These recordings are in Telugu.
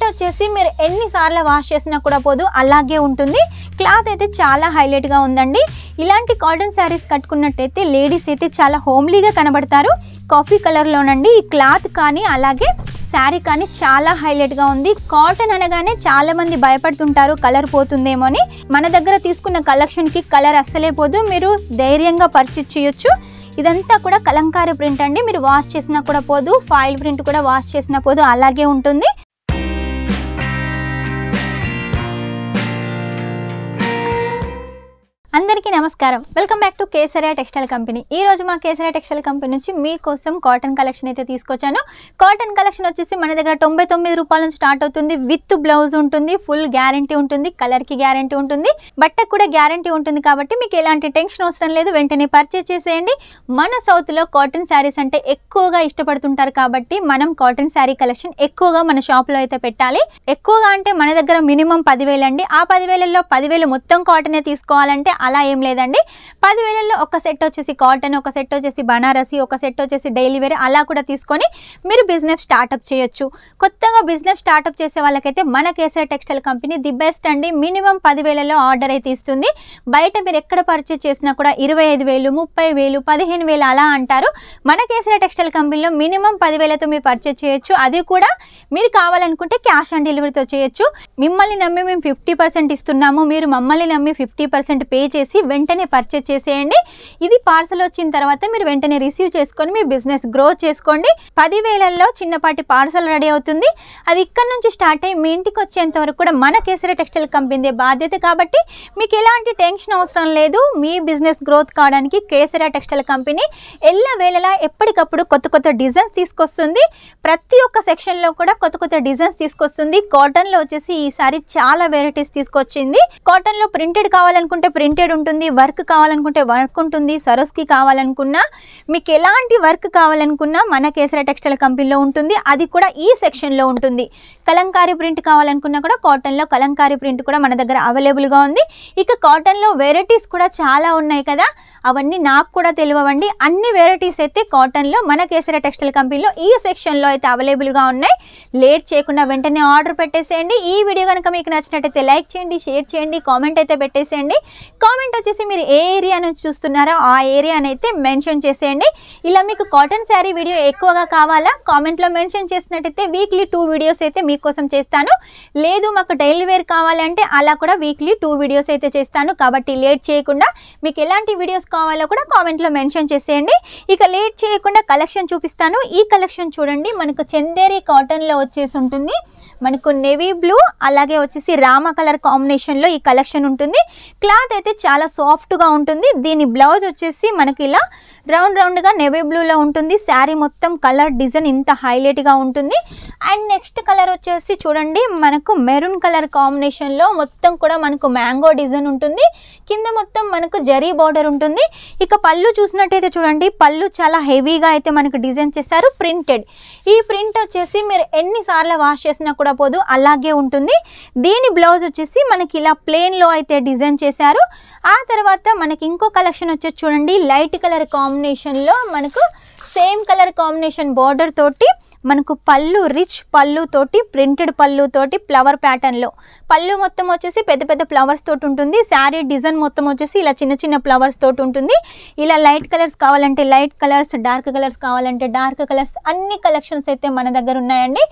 వచ్చేసి మీరు ఎన్నిసార్లు వాష్ చేసినా కూడా పోదు, అలాగే ఉంటుంది. క్లాత్ అయితే చాలా హైలైట్గా ఉందండి. ఇలాంటి కాటన్ శారీస్ కట్టుకున్నట్టయితే లేడీస్ అయితే చాలా హోమ్లీగా కనబడతారు. కాఫీ కలర్లోనండి ఈ క్లాత్ కానీ అలాగే శారీ కానీ చాలా హైలైట్గా ఉంది. కాటన్ అనగానే చాలా మంది భయపడుతుంటారు కలర్ పోతుందేమో అని. మన దగ్గర తీసుకున్న కలెక్షన్కి కలర్ అస్సలే పోదు, మీరు ధైర్యంగా పర్చేస్ చేయొచ్చు. ఇదంతా కూడా కలంకారీ ప్రింట్ అండి. మీరు వాష్ చేసినా కూడా పోదు, ఫాయిల్ ప్రింట్ కూడా వాష్ చేసినా పోదు, అలాగే ఉంటుంది. అందరికీ నమస్కారం. Welcome back to Kesariya textile company. ఈ రోజు మా కేసరియా టెక్స్టైల్ కంపెనీ నుంచి మీకోసం కాటన్ కలెక్షన్ అయితే తీసుకొచ్చాను. కాటన్ కలెక్షన్ వచ్చేసి మన దగ్గర 99 రూపాయల నుంచి స్టార్ట్ అవుతుంది. విత్ బ్లౌజ్ ఉంటుంది, ఫుల్ గ్యారంటీ ఉంటుంది, కలర్కి గ్యారంటీ ఉంటుంది, బట్టకు కూడా గ్యారంటీ ఉంటుంది. కాబట్టి మీకు ఎలాంటి టెన్షన్ అవసరం లేదు, వెంటనే పర్చేస్ చేసేయండి. మన సౌత్లో కాటన్ శారీస్ అంటే ఎక్కువగా ఇష్టపడుతుంటారు కాబట్టి మనం కాటన్ శారీ కలెక్షన్ ఎక్కువగా మన షాప్లో అయితే పెట్టాలి. ఎక్కువగా అంటే మన దగ్గర మినిమం 10,000 అండి. ఆ 10,000లో 10,000 మొత్తం కాటనే తీసుకోవాలంటే అలా ఏం లేదండి. 10,000లో ఒక సెట్ వచ్చేసి కాటన్, ఒక సెట్ వచ్చేసి బనారసి, ఒక సెట్ వచ్చేసి డైలీ వేర్ అలా కూడా తీసుకొని మీరు బిజినెస్ స్టార్ట్అప్ చేయొచ్చు. కొత్తగా బిజినెస్ స్టార్ట్అప్ చేసే వాళ్ళకైతే మన Kesariya textile company the best అండి. మినిమం 10,000లో ఆర్డర్ అయితే ఇస్తుంది. బయట మీరు ఎక్కడ పర్చేస్ చేసినా కూడా 25,000, 30,000, 15,000 అలా అంటారు. మన కేసరియా టెక్స్టైల్ కంపెనీలో మినిమం 10,000తో మీరు పర్చేస్ చేయొచ్చు. అది కూడా మీరు కావాలనుకుంటే క్యాష్ ఆన్ డెలివరీతో చేయొచ్చు. మిమ్మల్ని నమ్మి మేము 50% ఇస్తున్నాము, మీరు మమ్మల్ని నమ్మి 50% పే చేసి వెంటనే పర్చేస్ చేసేయండి. ఇది పార్సల్ వచ్చిన తర్వాత మీరు వెంటనే రిసీవ్ చేసుకొని మీ బిజినెస్ గ్రో చేసుకోండి. 10,000లో చిన్నపాటి పార్సల్ రెడీ అవుతుంది. అది ఇక్కడ నుంచి స్టార్ట్ అయ్యి మీ ఇంటికి వచ్చేంత వరకు కూడా మన కేసరియా టెక్స్టైల్ కంపెనీ బాధ్యత. కాబట్టి మీకు ఎలాంటి టెన్షన్ అవసరం లేదు. మీ బిజినెస్ గ్రోత్ కావడానికి కేసరియా టెక్స్టైల్ కంపెనీ ఎల్లవేళలా ఎప్పటికప్పుడు కొత్త కొత్త డిజైన్స్ తీసుకొస్తుంది. ప్రతి ఒక్క సెక్షన్లో కూడా కొత్త కొత్త డిజైన్స్ తీసుకొస్తుంది. కాటన్లో వచ్చేసి ఈసారి చాలా వెరైటీస్ తీసుకొచ్చింది. కాటన్లో ప్రింటెడ్ కావాలనుకుంటే ప్రింటెడ్ ఉంటుంది, వర్క్ కావాలనుకుంటే వర్క్ ఉంటుంది, సరోస్కి కావాలనుకున్నా మీకు ఎలాంటి వర్క్ కావాలనుకున్నా మన కేసరియా టెక్స్టైల్ కంపెనీలో ఉంటుంది. అది కూడా ఈ సెక్షన్లో ఉంటుంది. కలంకారీ ప్రింట్ కావాలనుకున్నా కూడా కాటన్లో కలంకారీ ప్రింట్ కూడా మన దగ్గర అవైలబుల్గా ఉంది. ఇక కాటన్లో వెరైటీస్ కూడా చాలా ఉన్నాయి కదా, అవన్నీ నాకు కూడా తెలియవండి. అన్ని వెరైటీస్ అయితే కాటన్లో మన కేసరియా టెక్స్టైల్ కంపెనీలో ఈ సెక్షన్లో అయితే అవైలబుల్గా ఉన్నాయి. లేట్ చేయకుండా వెంటనే ఆర్డర్ పెట్టేసేయండి. ఈ వీడియో కనుక మీకు నచ్చినట్టయితే లైక్ చేయండి, షేర్ చేయండి, కామెంట్ అయితే పెట్టేసేయండి. కామెంట్ వచ్చేసి మీరు ఏ ఏరియా నుంచి చూస్తున్నారో ఆ ఏరియాని అయితే మెన్షన్ చేసేయండి. ఇలా మీకు కాటన్ శారీ వీడియో ఎక్కువగా కావాలా, కామెంట్లో మెన్షన్ చేసినట్టయితే వీక్లీ 2 వీడియోస్ అయితే మీకోసం చేస్తాను. లేదు మాకు డైలీ వేర్ కావాలంటే అలా కూడా వీక్లీ 2 వీడియోస్ అయితే చేస్తాను. కాబట్టి లేట్ చేయకుండా మీకు ఎలాంటి వీడియోస్ కావాలో కూడా కామెంట్లో మెన్షన్ చేసేయండి. ఇక లేట్ చేయకుండా కలెక్షన్ చూపిస్తాను. ఈ కలెక్షన్ చూడండి, మనకు చందేరి కాటన్లో వచ్చేసి ఉంటుంది. మనకు నేవీ బ్లూ అలాగే వచ్చేసి రామ కలర్ కాంబినేషన్లో ఈ కలెక్షన్ ఉంటుంది. క్లాత్ అయితే చాలా సాఫ్ట్గా ఉంటుంది. దీని బ్లౌజ్ వచ్చేసి మనకి ఇలా రౌండ్గా నేవీ బ్లూలో ఉంటుంది. శారీ మొత్తం కలర్ డిజైన్ ఇంత హైలైట్గా ఉంటుంది. అండ్ నెక్స్ట్ కలర్ వచ్చేసి చూడండి, మనకు మెరూన్ కలర్ కాంబినేషన్లో మొత్తం కూడా మనకు మ్యాంగో డిజైన్ ఉంటుంది. కింద మొత్తం మనకు జరీ బార్డర్ ఉంటుంది. ఇక పళ్ళు చూసినట్టయితే చూడండి, పళ్ళు చాలా హెవీగా అయితే మనకు డిజైన్ చేశారు, ప్రింటెడ్. ఈ ప్రింట్ వచ్చేసి మీరు ఎన్నిసార్లు వాష్ చేసినా కూడా పోదు, అలాగే ఉంటుంది. దీని బ్లౌజ్ వచ్చేసి మనకి ఇలా ప్లెయిన్లో అయితే డిజైన్ చేశారు. ఆ తర్వాత మనకి ఇంకో కలెక్షన్ వచ్చేసి చూడండి, లైట్ కలర్ కాంబినేషన్లో మనకు సేమ్ కలర్ కాంబినేషన్ బార్డర్ తోటి మనకు పళ్ళు, రిచ్ పళ్ళు తోటి, ప్రింటెడ్ పళ్ళు తోటి, ఫ్లవర్ ప్యాటర్న్లో పళ్ళు మొత్తం వచ్చేసి పెద్ద పెద్ద ఫ్లవర్స్ తోటి ఉంటుంది. శారీ డిజైన్ మొత్తం వచ్చేసి ఇలా చిన్న చిన్న ఫ్లవర్స్ తోటి ఉంటుంది. ఇలా లైట్ కలర్స్ కావాలంటే లైట్ కలర్స్, డార్క్ కలర్స్ కావాలంటే డార్క్ కలర్స్, అన్ని కలెక్షన్స్ అయితే మన దగ్గర ఉన్నాయండి.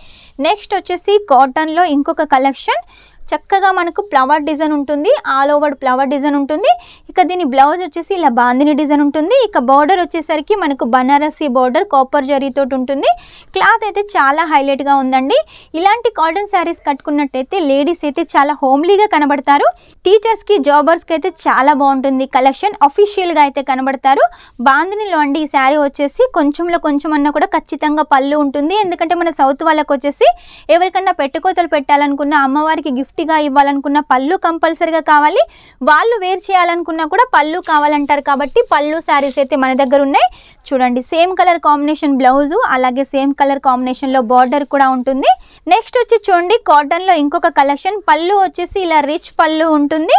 నెక్స్ట్ వచ్చేసి కాటన్లో ఇంకొక కలెక్షన్, చక్కగా మనకు ఫ్లవర్ డిజైన్ ఉంటుంది, ఆల్ ఓవర్ ఫ్లవర్ డిజైన్ ఉంటుంది. ఇక దీని బ్లౌజ్ వచ్చేసి ఇలా బాందిని డిజైన్ ఉంటుంది. ఇక బార్డర్ వచ్చేసరికి మనకు బనారసి బార్డర్ కాపర్ జరీతో ఉంటుంది. క్లాత్ అయితే చాలా హైలైట్గా ఉందండి. ఇలాంటి కాటన్ శారీస్ కట్టుకున్నట్టయితే లేడీస్ అయితే చాలా హోమ్లీగా కనబడతారు. టీచర్స్కి, జాబర్స్కి అయితే చాలా బాగుంటుంది కలెక్షన్. అఫీషియల్గా అయితే కనబడతారు. బాందినిలో అండి ఈ శారీ వచ్చేసి కొంచెంలో కొంచెం అన్నా కూడా ఖచ్చితంగా పళ్ళు ఉంటుంది. ఎందుకంటే మన సౌత్ వాళ్ళకి వచ్చేసి ఎవరికన్నా పెట్టుకోతలు పెట్టాలనుకున్న, అమ్మవారికి గిఫ్ట్గా ఇవ్వాలనుకున్న పళ్ళు కంపల్సరీగా కావాలి. వాళ్ళు వేర్ చేయాలనుకున్నా కూడా పళ్ళు కావాలంటారు. కాబట్టి పళ్ళు శారీస్ అయితే మన దగ్గర ఉన్నాయి. చూడండి, సేమ్ కలర్ కాంబినేషన్ బ్లౌజు, అలాగే సేమ్ కలర్ కాంబినేషన్లో బార్డర్ కూడా ఉంటుంది. నెక్స్ట్ వచ్చి చూడండి, కాటన్లో ఇంకొక కలెక్షన్. పళ్ళు వచ్చేసి ఇలా రిచ్ పళ్ళు ఉంటుంది,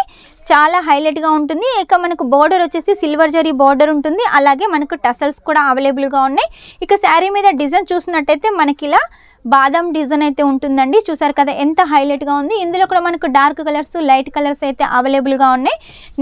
చాలా హైలైట్గా ఉంటుంది. ఇక మనకు బార్డర్ వచ్చేసి సిల్వర్ జరీ బార్డర్ ఉంటుంది. అలాగే మనకు టసల్స్ కూడా అవైలబుల్గా ఉన్నాయి. ఇక శారీ మీద డిజైన్ చూసినట్టయితే మనకి ఇలా బాదం డిజైన్ అయితే ఉంటుందండి. చూసారు కదా ఎంత హైలైట్గా ఉంది. ఇందులో కూడా మనకు డార్క్ కలర్స్ లైట్ కలర్స్ అయితే అవైలబుల్గా ఉన్నాయి.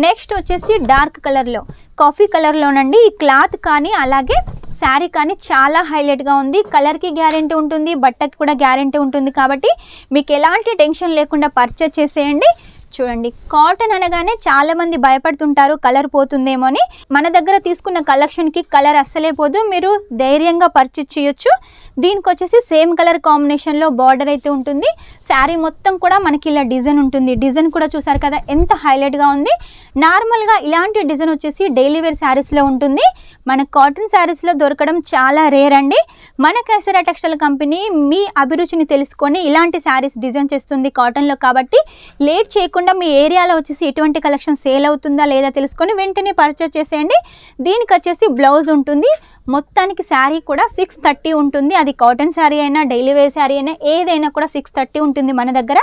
నెక్స్ట్ వచ్చేసి డార్క్ కలర్లో కాఫీ కలర్లోనండి. ఈ క్లాత్ కానీ అలాగే శారీ కానీ చాలా హైలైట్గా ఉంది. కలర్కి గ్యారెంటీ ఉంటుంది, బట్టకి కూడా గ్యారెంటీ ఉంటుంది. కాబట్టి మీకు ఎలాంటి టెన్షన్ లేకుండా పర్చేస్ చేసేయండి. చూడండి, కాటన్ అనగానే చాలామంది భయపడుతుంటారు కలర్ పోతుందేమో అని. మన దగ్గర తీసుకున్న కలెక్షన్కి కలర్ అస్సలే పోదు, మీరు ధైర్యంగా పర్చేస్ చేయొచ్చు. దీనికి వచ్చేసి సేమ్ కలర్ కాంబినేషన్లో బార్డర్ అయితే ఉంటుంది. శారీ మొత్తం కూడా మనకి ఇలా డిజైన్ ఉంటుంది. డిజైన్ కూడా చూసారు కదా ఎంత హైలైట్గా ఉంది. నార్మల్గా ఇలాంటి డిజైన్ వచ్చేసి డైలీ వేర్ శారీస్లో ఉంటుంది. మన కాటన్ శారీస్లో దొరకడం చాలా రేర్ అండి. మన కేసరియా టెక్స్టైల్ కంపెనీ మీ అభిరుచిని తెలుసుకొని ఇలాంటి శారీస్ డిజైన్ చేస్తుంది కాటన్లో. కాబట్టి లేట్ చేయకుండా మీ ఏరియాలో వచ్చేసి ఎటువంటి కలెక్షన్ సేల్ అవుతుందా లేదా తెలుసుకొని వెంటనే పర్చేస్ చేసేయండి. దీనికి వచ్చేసి బ్లౌజ్ ఉంటుంది. మొత్తానికి శారీ కూడా 630 ఉంటుంది. అది కాటన్ శారీ అయినా డైలీ వేర్ శారీ అయినా ఏదైనా కూడా 630 ఉంటుంది మన దగ్గర.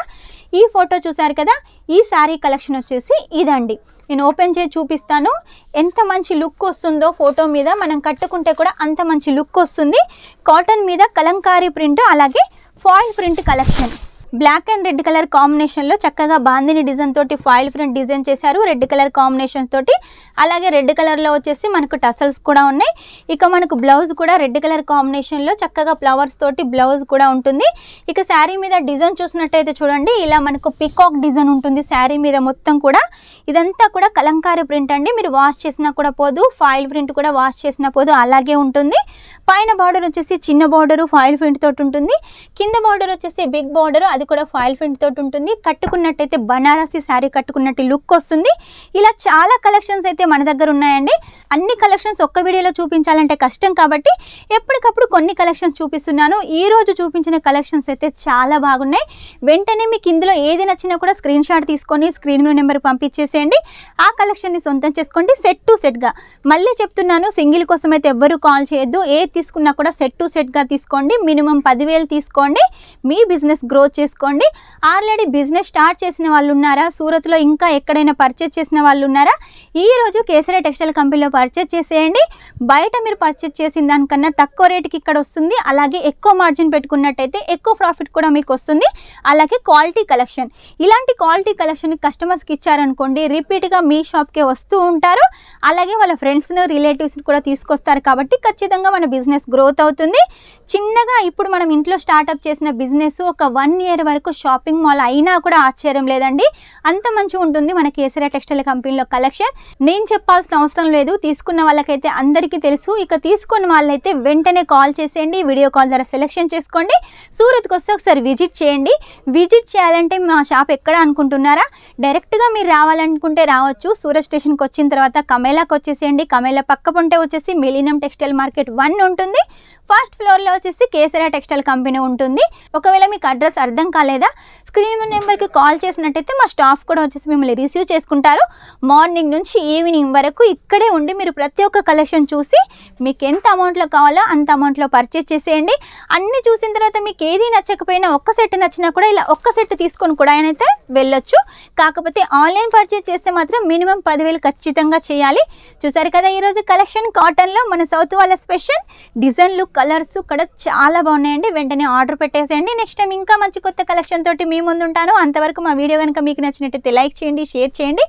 ఈ ఫోటో చూసారు కదా, ఈ శారీ కలెక్షన్ వచ్చేసి ఇదండి. నేను ఓపెన్ చేసి చూపిస్తాను. ఎంత మంచి లుక్ వస్తుందో ఫోటో మీద, మనం కట్టుకుంటే కూడా అంత మంచి లుక్ వస్తుంది. కాటన్ మీద కలంకారీ ప్రింట్ అలాగే foil print collection. Black and red colour కాంబినేషన్లో చక్కగా బాందిని డిజైన్ తోటి ఫాయిల్ ప్రింట్ డిజైన్ చేశారు. రెడ్ కలర్ కాంబినేషన్ తోటి అలాగే రెడ్ కలర్లో వచ్చేసి మనకు టసల్స్ కూడా ఉన్నాయి. ఇక మనకు బ్లౌజ్ కూడా రెడ్ కలర్ కాంబినేషన్లో చక్కగా ఫ్లవర్స్ తోటి బ్లౌజ్ కూడా ఉంటుంది. ఇక శారీ మీద డిజైన్ చూసినట్టయితే చూడండి, ఇలా మనకు పికాక్ డిజైన్ ఉంటుంది శారీ మీద మొత్తం కూడా. ఇదంతా కూడా కలంకారీ ప్రింట్ అండి. మీరు వాష్ చేసినా కూడా పోదు, ఫాయిల్ ప్రింట్ కూడా వాష్ చేసినా పోదు, అలాగే ఉంటుంది. పైన బార్డర్ వచ్చేసి చిన్న బార్డరు ఫాయిల్ ప్రింట్ తోటి ఉంటుంది. కింద బార్డర్ వచ్చేసి బిగ్ బార్డర్, అది కూడా ఫాయిల్ ప్రింట్ తోటి ఉంటుంది. కట్టుకున్నట్టయితే బనారసి శారీ కట్టుకున్నట్టు లుక్ వస్తుంది. ఇలా చాలా కలెక్షన్స్ అయితే మన దగ్గర ఉన్నాయండి. అన్ని కలెక్షన్స్ ఒక్క వీడియోలో చూపించాలంటే కష్టం కాబట్టి ఎప్పటికప్పుడు కొన్ని కలెక్షన్స్ చూపిస్తున్నాను. ఈ రోజు చూపించిన కలెక్షన్స్ అయితే చాలా బాగున్నాయి. వెంటనే మీకు ఇందులో ఏది నచ్చినా కూడా స్క్రీన్ షాట్ తీసుకొని స్క్రీన్ నెంబర్ పంపించేసేయండి. ఆ కలెక్షన్ని సొంతం చేసుకోండి సెట్ టు సెట్గా. మళ్ళీ చెప్తున్నాను, సింగిల్ కోసం అయితే ఎవ్వరూ కాల్ చేయొద్దు. ఏది తీసుకున్నా కూడా సెట్ టు సెట్గా తీసుకోండి. మినిమం 10,000 తీసుకోండి. మీ బిజినెస్ గ్రోత్ చేసుకోండి. ఆల్రెడీ బిజినెస్ స్టార్ట్ చేసిన వాళ్ళు ఉన్నారా, సూరత్లో ఇంకా ఎక్కడైనా పర్చేస్ చేసిన వాళ్ళు ఉన్నారా, ఈరోజు కేసరియా టెక్స్టైల్ కంపెనీలో పర్చేస్ చేసేయండి. బయట మీరు పర్చేస్ చేసిన దానికన్నా తక్కువ రేటుకి ఇక్కడ వస్తుంది. అలాగే ఎక్కువ మార్జిన్ పెట్టుకున్నట్టయితే ఎక్కువ ప్రాఫిట్ కూడా మీకు వస్తుంది. అలాగే క్వాలిటీ కలెక్షన్, ఇలాంటి క్వాలిటీ కలెక్షన్ కస్టమర్స్కి ఇచ్చారనుకోండి, రిపీట్గా మీ షాప్కే వస్తూ ఉంటారు. అలాగే వాళ్ళ ఫ్రెండ్స్ను రిలేటివ్స్ని కూడా తీసుకొస్తారు. కాబట్టి ఖచ్చితంగా మన బిజినెస్ గ్రోత్ అవుతుంది. చిన్నగా ఇప్పుడు మనం ఇంట్లో స్టార్ట్అప్ చేసిన బిజినెస్ ఒక 1 year వరకు షాపింగ్ మాల్ అయినా కూడా ఆశ్చర్యం లేదండి. అంత మంచిగా ఉంటుంది మన కేసరియా టెక్స్టైల్ కంపెనీలో కలెక్షన్. నేను చెప్పాల్సిన అవసరం లేదు, తీసుకున్న వాళ్ళకైతే అందరికీ తెలుసు. ఇక తీసుకున్న వాళ్ళైతే వెంటనే కాల్ చేసేయండి. వీడియో కాల్ ద్వారా సెలెక్షన్ చేసుకోండి. సూరత్కి వస్తే ఒకసారి విజిట్ చేయండి. విజిట్ చేయాలంటే మా షాప్ ఎక్కడ అనుకుంటున్నారా, డైరెక్ట్గా మీరు రావాలనుకుంటే రావచ్చు. సూరత్ స్టేషన్కి వచ్చిన తర్వాత కమేలాకి వచ్చేసేయండి. కమేలా పక్క పొంటే వచ్చేసి మిలీనియం టెక్స్టైల్ మార్కెట్ 1 ఉంటుంది. ఫస్ట్ ఫ్లోర్లో వచ్చేసి కేసరియా టెక్స్టైల్ కంపెనీ ఉంటుంది. ఒకవేళ మీకు అడ్రస్ అర్థం కాలేదా, స్క్రీన్ నెంబర్కి కాల్ చేసినట్టయితే మా స్టాఫ్ కూడా వచ్చేసి మిమ్మల్ని రిసీవ్ చేసుకుంటారు. మార్నింగ్ నుంచి ఈవినింగ్ వరకు ఇక్కడే ఉండి మీరు ప్రతి ఒక్క కలెక్షన్ చూసి మీకు ఎంత అమౌంట్లో కావాలో అంత అమౌంట్లో పర్చేస్ చేసేయండి. అన్నీ చూసిన తర్వాత మీకు ఏది నచ్చకపోయినా ఒక్క సెట్ నచ్చినా కూడా ఇలా ఒక్క సెట్ తీసుకొని కూడా అయితే వెళ్ళొచ్చు. కాకపోతే ఆన్లైన్ పర్చేస్ చేస్తే మాత్రం మినిమం 10,000 ఖచ్చితంగా చేయాలి. చూసారు కదా ఈరోజు కలెక్షన్ కాటన్లో మన సౌత్ వాళ్ళ స్పెషల్ డిజైన్లు కలర్స్ కూడా చాలా బాగున్నాయండి. వెంటనే ఆర్డర్ పెట్టేసేయండి. నెక్స్ట్ టైం ఇంకా మంచి కొత్త కలెక్షన్ తోటి మీ ముందు ఉంటాను. అంతవరకు మా వీడియో కనుక మీకు నచ్చినట్టయితే లైక్ చేయండి, షేర్ చేయండి,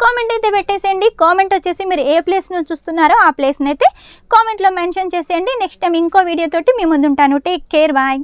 కామెంట్ అయితే పెట్టేసేయండి. కామెంట్ వచ్చేసి మీరు ఏ ప్లేస్ను చూస్తున్నారో ఆ ప్లేస్ని అయితే కామెంట్లో మెన్షన్ చేసేయండి. నెక్స్ట్ టైం ఇంకో వీడియో తోటి మీ ముందు ఉంటాను. Take care, bye.